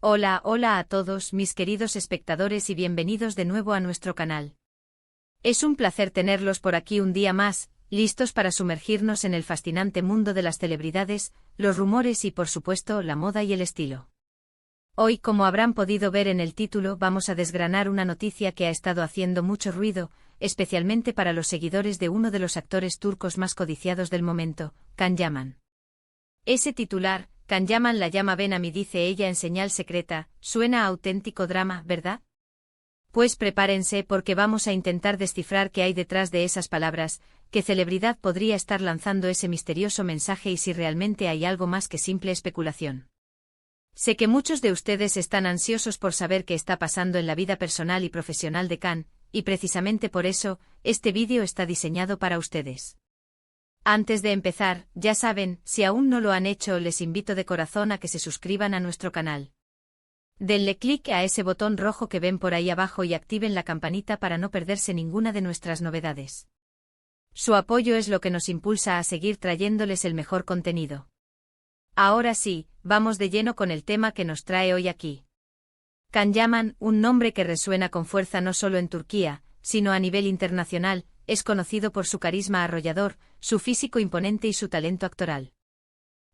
Hola, hola a todos mis queridos espectadores y bienvenidos de nuevo a nuestro canal. Es un placer tenerlos por aquí un día más, listos para sumergirnos en el fascinante mundo de las celebridades, los rumores y por supuesto la moda y el estilo. Hoy, como habrán podido ver en el título, vamos a desgranar una noticia que ha estado haciendo mucho ruido, especialmente para los seguidores de uno de los actores turcos más codiciados del momento, Can Yaman. Ese titular, Can Yaman la llama Ben Ami, dice ella en señal secreta, suena a auténtico drama, ¿verdad? Pues prepárense porque vamos a intentar descifrar qué hay detrás de esas palabras, qué celebridad podría estar lanzando ese misterioso mensaje y si realmente hay algo más que simple especulación. Sé que muchos de ustedes están ansiosos por saber qué está pasando en la vida personal y profesional de Can, y precisamente por eso, este vídeo está diseñado para ustedes. Antes de empezar, ya saben, si aún no lo han hecho, les invito de corazón a que se suscriban a nuestro canal. Denle clic a ese botón rojo que ven por ahí abajo y activen la campanita para no perderse ninguna de nuestras novedades. Su apoyo es lo que nos impulsa a seguir trayéndoles el mejor contenido. Ahora sí, vamos de lleno con el tema que nos trae hoy aquí. Can Yaman, un nombre que resuena con fuerza no solo en Turquía, sino a nivel internacional, es conocido por su carisma arrollador, su físico imponente y su talento actoral.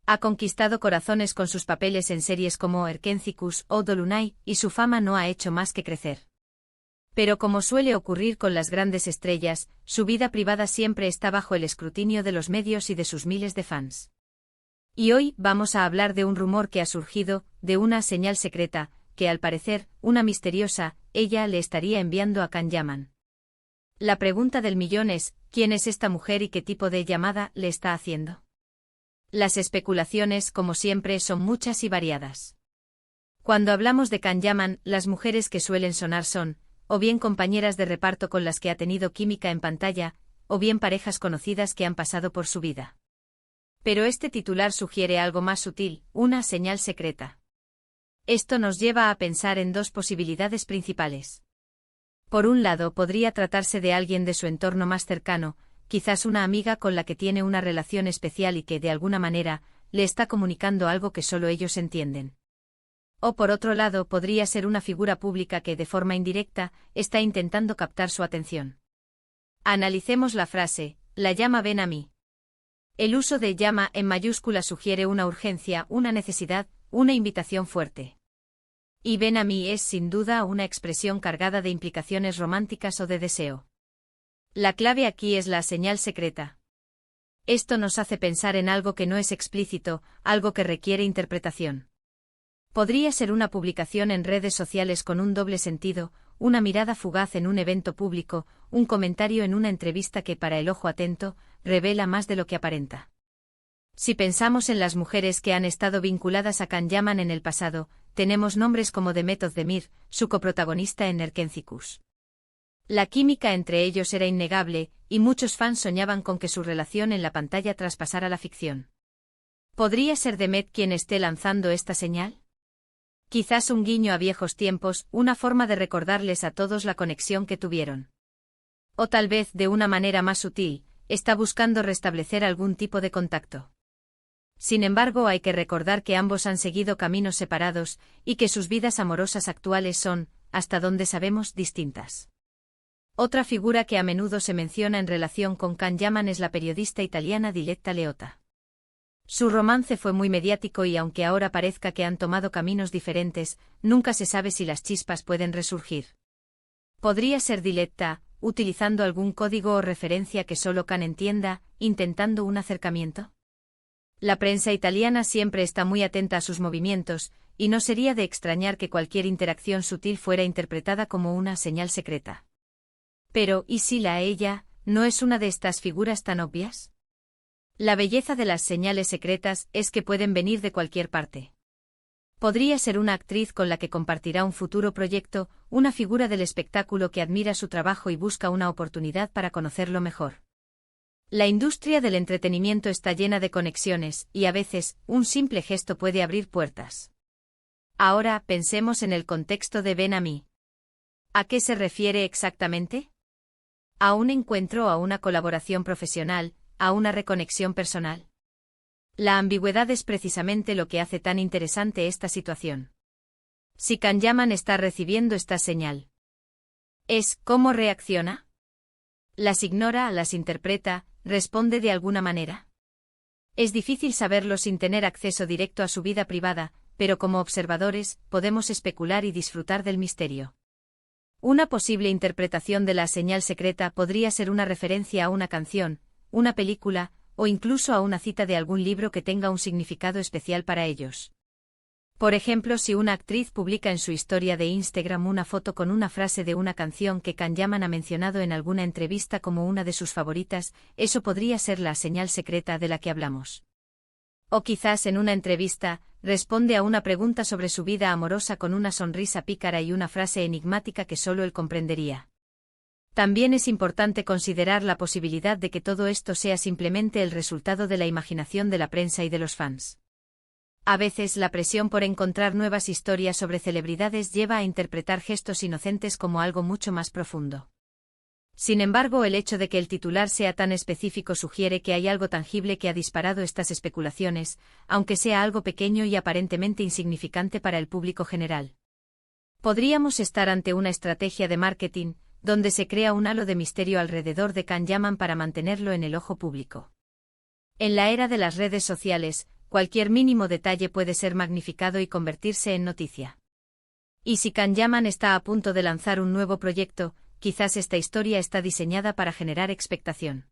Ha conquistado corazones con sus papeles en series como Erkencikus o Dolunay, y su fama no ha hecho más que crecer. Pero como suele ocurrir con las grandes estrellas, su vida privada siempre está bajo el escrutinio de los medios y de sus miles de fans. Y hoy vamos a hablar de un rumor que ha surgido, de una señal secreta, que al parecer, una misteriosa, ella le estaría enviando a Can Yaman. La pregunta del millón es, ¿quién es esta mujer y qué tipo de llamada le está haciendo? Las especulaciones, como siempre, son muchas y variadas. Cuando hablamos de Can Yaman, las mujeres que suelen sonar son, o bien compañeras de reparto con las que ha tenido química en pantalla, o bien parejas conocidas que han pasado por su vida. Pero este titular sugiere algo más sutil, una señal secreta. Esto nos lleva a pensar en dos posibilidades principales. Por un lado, podría tratarse de alguien de su entorno más cercano, quizás una amiga con la que tiene una relación especial y que, de alguna manera, le está comunicando algo que solo ellos entienden. O por otro lado, podría ser una figura pública que, de forma indirecta, está intentando captar su atención. Analicemos la frase, la llama Ben Ami. El uso de llama en mayúscula sugiere una urgencia, una necesidad, una invitación fuerte. Y Ben Ami es sin duda una expresión cargada de implicaciones románticas o de deseo. La clave aquí es la señal secreta. Esto nos hace pensar en algo que no es explícito, algo que requiere interpretación. Podría ser una publicación en redes sociales con un doble sentido, una mirada fugaz en un evento público, un comentario en una entrevista que, para el ojo atento, revela más de lo que aparenta. Si pensamos en las mujeres que han estado vinculadas a Can Yaman en el pasado, tenemos nombres como Demet Özdemir, su coprotagonista en Erkencikus. La química entre ellos era innegable, y muchos fans soñaban con que su relación en la pantalla traspasara la ficción. ¿Podría ser Demet quien esté lanzando esta señal? Quizás un guiño a viejos tiempos, una forma de recordarles a todos la conexión que tuvieron. O tal vez, de una manera más sutil, está buscando restablecer algún tipo de contacto. Sin embargo, hay que recordar que ambos han seguido caminos separados, y que sus vidas amorosas actuales son, hasta donde sabemos, distintas. Otra figura que a menudo se menciona en relación con Can Yaman es la periodista italiana Diletta Leotta. Su romance fue muy mediático y aunque ahora parezca que han tomado caminos diferentes, nunca se sabe si las chispas pueden resurgir. ¿Podría ser Diletta, utilizando algún código o referencia que solo Can entienda, intentando un acercamiento? La prensa italiana siempre está muy atenta a sus movimientos, y no sería de extrañar que cualquier interacción sutil fuera interpretada como una señal secreta. Pero, ¿y si ella no es una de estas figuras tan obvias? La belleza de las señales secretas es que pueden venir de cualquier parte. Podría ser una actriz con la que compartirá un futuro proyecto, una figura del espectáculo que admira su trabajo y busca una oportunidad para conocerlo mejor. La industria del entretenimiento está llena de conexiones, y a veces, un simple gesto puede abrir puertas. Ahora, pensemos en el contexto de Ben Ami. ¿A qué se refiere exactamente? ¿A un encuentro o a una colaboración profesional, a una reconexión personal? La ambigüedad es precisamente lo que hace tan interesante esta situación. Si Kanyaman está recibiendo esta señal, ¿cómo reacciona? ¿Las ignora, las interpreta, responde de alguna manera? Es difícil saberlo sin tener acceso directo a su vida privada, pero como observadores, podemos especular y disfrutar del misterio. Una posible interpretación de la señal secreta podría ser una referencia a una canción, una película, o incluso a una cita de algún libro que tenga un significado especial para ellos. Por ejemplo, si una actriz publica en su historia de Instagram una foto con una frase de una canción que Kanyaman ha mencionado en alguna entrevista como una de sus favoritas, eso podría ser la señal secreta de la que hablamos. O quizás en una entrevista, responde a una pregunta sobre su vida amorosa con una sonrisa pícara y una frase enigmática que solo él comprendería. También es importante considerar la posibilidad de que todo esto sea simplemente el resultado de la imaginación de la prensa y de los fans. A veces la presión por encontrar nuevas historias sobre celebridades lleva a interpretar gestos inocentes como algo mucho más profundo. Sin embargo, el hecho de que el titular sea tan específico sugiere que hay algo tangible que ha disparado estas especulaciones, aunque sea algo pequeño y aparentemente insignificante para el público general. Podríamos estar ante una estrategia de marketing, donde se crea un halo de misterio alrededor de Kanyaman para mantenerlo en el ojo público. En la era de las redes sociales, cualquier mínimo detalle puede ser magnificado y convertirse en noticia. Y si Kanyaman está a punto de lanzar un nuevo proyecto, quizás esta historia está diseñada para generar expectación.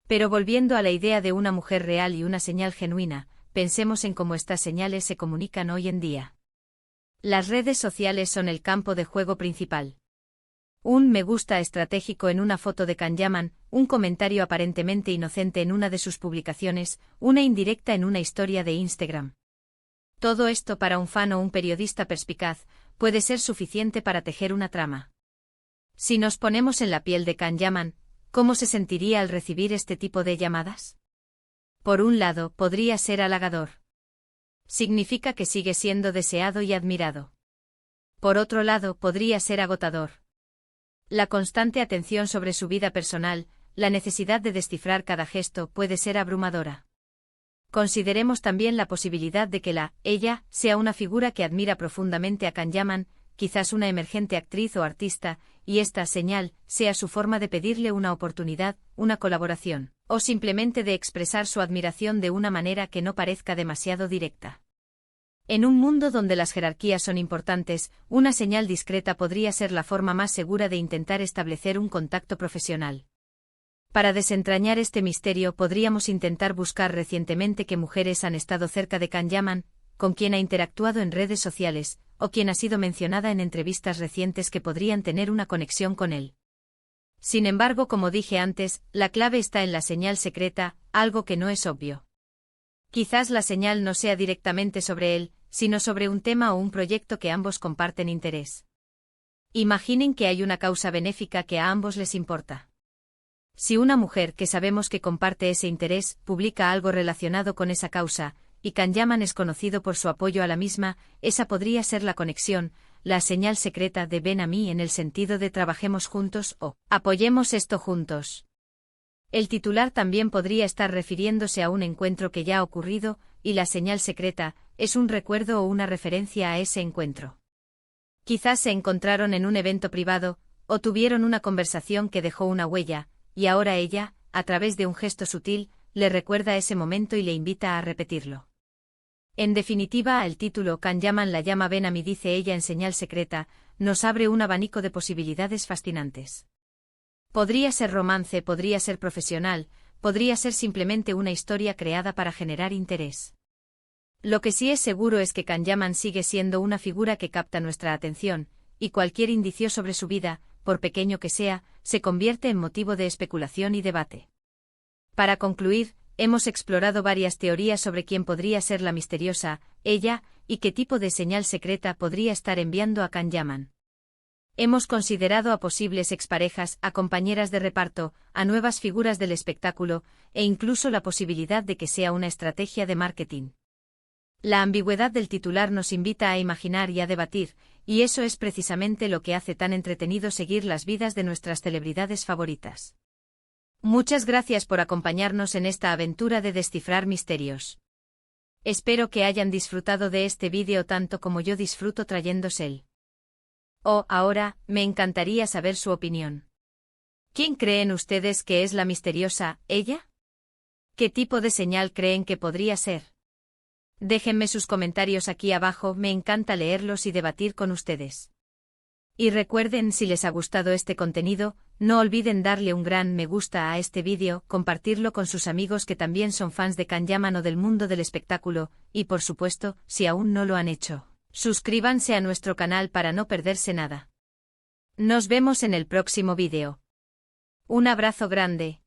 Pero volviendo a la idea de una mujer real y una señal genuina, pensemos en cómo estas señales se comunican hoy en día. Las redes sociales son el campo de juego principal. Un me gusta estratégico en una foto de Kanyaman, un comentario aparentemente inocente en una de sus publicaciones, una indirecta en una historia de Instagram. Todo esto para un fan o un periodista perspicaz puede ser suficiente para tejer una trama. Si nos ponemos en la piel de Kanyaman, ¿cómo se sentiría al recibir este tipo de llamadas? Por un lado, podría ser halagador. Significa que sigue siendo deseado y admirado. Por otro lado, podría ser agotador. La constante atención sobre su vida personal, la necesidad de descifrar cada gesto puede ser abrumadora. Consideremos también la posibilidad de que ella sea una figura que admira profundamente a Kanyaman, quizás una emergente actriz o artista, y esta señal sea su forma de pedirle una oportunidad, una colaboración, o simplemente de expresar su admiración de una manera que no parezca demasiado directa. En un mundo donde las jerarquías son importantes, una señal discreta podría ser la forma más segura de intentar establecer un contacto profesional. Para desentrañar este misterio podríamos intentar buscar recientemente qué mujeres han estado cerca de Kanyaman, con quien ha interactuado en redes sociales, o quien ha sido mencionada en entrevistas recientes que podrían tener una conexión con él. Sin embargo, como dije antes, la clave está en la señal secreta, algo que no es obvio. Quizás la señal no sea directamente sobre él, sino sobre un tema o un proyecto que ambos comparten interés. Imaginen que hay una causa benéfica que a ambos les importa. Si una mujer que sabemos que comparte ese interés publica algo relacionado con esa causa, y Kanyaman es conocido por su apoyo a la misma, esa podría ser la conexión, la señal secreta de ven a mí en el sentido de trabajemos juntos o apoyemos esto juntos. El titular también podría estar refiriéndose a un encuentro que ya ha ocurrido, y la señal secreta es un recuerdo o una referencia a ese encuentro. Quizás se encontraron en un evento privado, o tuvieron una conversación que dejó una huella, y ahora ella, a través de un gesto sutil, le recuerda ese momento y le invita a repetirlo. En definitiva, el título Kanyaman la llama ven a mí dice ella en señal secreta, nos abre un abanico de posibilidades fascinantes. Podría ser romance, podría ser profesional, podría ser simplemente una historia creada para generar interés. Lo que sí es seguro es que Kanyaman sigue siendo una figura que capta nuestra atención, y cualquier indicio sobre su vida, por pequeño que sea, se convierte en motivo de especulación y debate. Para concluir, hemos explorado varias teorías sobre quién podría ser la misteriosa, ella, y qué tipo de señal secreta podría estar enviando a Kanyaman. Hemos considerado a posibles exparejas, a compañeras de reparto, a nuevas figuras del espectáculo, e incluso la posibilidad de que sea una estrategia de marketing. La ambigüedad del titular nos invita a imaginar y a debatir, y eso es precisamente lo que hace tan entretenido seguir las vidas de nuestras celebridades favoritas. Muchas gracias por acompañarnos en esta aventura de descifrar misterios. Espero que hayan disfrutado de este vídeo tanto como yo disfruto trayéndoselo. Ahora, me encantaría saber su opinión. ¿Quién creen ustedes que es la misteriosa, ella? ¿Qué tipo de señal creen que podría ser? Déjenme sus comentarios aquí abajo, me encanta leerlos y debatir con ustedes. Y recuerden, si les ha gustado este contenido, no olviden darle un gran me gusta a este vídeo, compartirlo con sus amigos que también son fans de Kanyaman o del mundo del espectáculo, y por supuesto, si aún no lo han hecho, suscríbanse a nuestro canal para no perderse nada. Nos vemos en el próximo vídeo. Un abrazo grande.